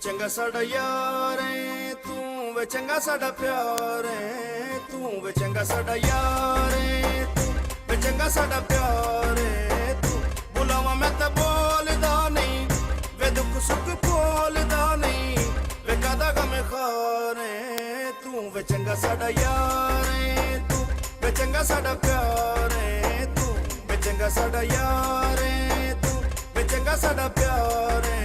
चंगा साडा यार है तू, वे चंगा साडा प्यार है तू, वे चंगा साडा यार है तू, वे चंगा साडा प्यार है तू। बुलावा मैं तो बोलदा नहीं, वे दुख सुख बोलदा नहीं, वे कादा गम खार है तू, वे चंगा साडा यार है तू, वे चंगा साडा प्यार है तू, वे चंगा साडा यार है तू, वे चंगा साडा प्यार है।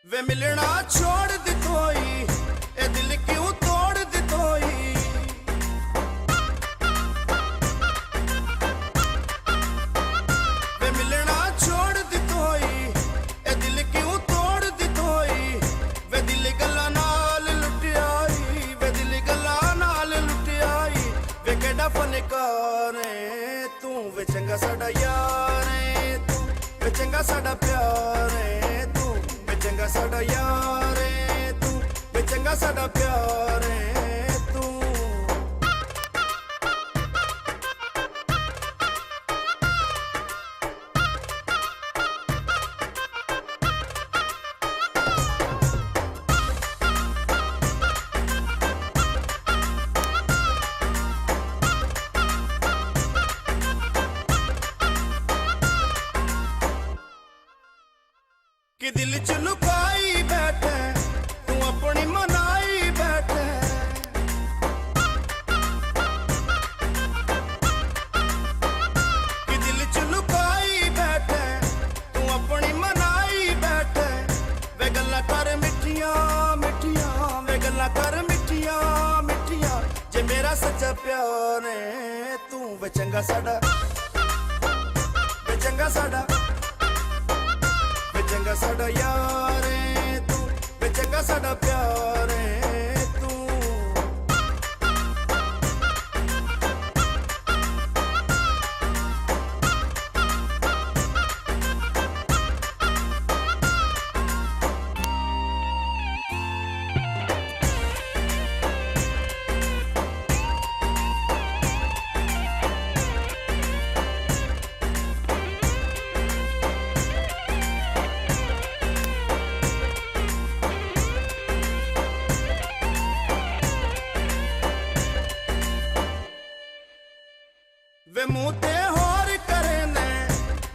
वे मिलना छोड़ दी कोई, ए दिल क्यों तोड़ दी कोई। वे मिलना छोड़ दी कोई, ए दिल क्यों तोड़ दी कोई। वे दिल गल्ला नाल लुट आई, वे दिल गल्ला नाल लुट आई, वे केड़ा फनकार है तू, वे चंगा साडा यार है तू, वे चंगा साडा प्यार है तू, चंगा साडा यार है तू, वे चंगा साडा प्यार है तू। कि दिल च लुकाई बैठे तू अपनी मनाई बैठे। कि दिल च लुकाई बैठे तू अपनी मनाई बैठे। वे गल्लां कर मिठियां मिठियां, वे गल्लां कर मिठियां मिठियां, जे मेरा सच्चा प्यार है तू, वे चंगा साडा, वे चंगा साडा, चंगा साडा यार है तू, वे चंगा साडा प्यार है तू। वे मुंह ते होर करे ने,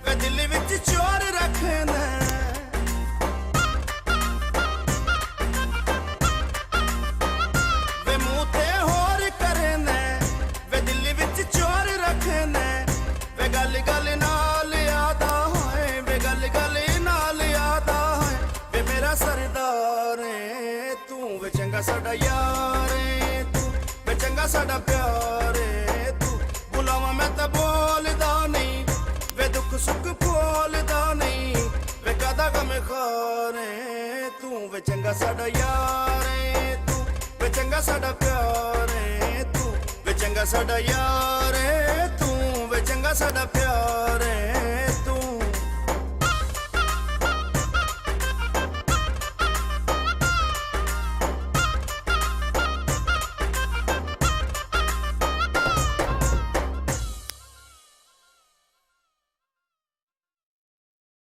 वे दिल विच चोर रखे ने। वे मुंह ते होर करे ने, वे दिल विच चोर रखे ने। वे गल गल नाल याद आए, वे गल गल नाल याद आए, वे मेरा सरदार है तू, वे चंगा साडा यार है तू, वे चंगा साडा प्यार है तू। बुलावा मैं तो बोलदा नहीं, वे दुख सुख बोलदा नहीं, वे कादा गम खार है तू, वे चंगा साडा यार है तू, वे चंगा साडा प्यार है तू, वे चंगा साडा यार है तू, वे चंगा साडा प्यार है।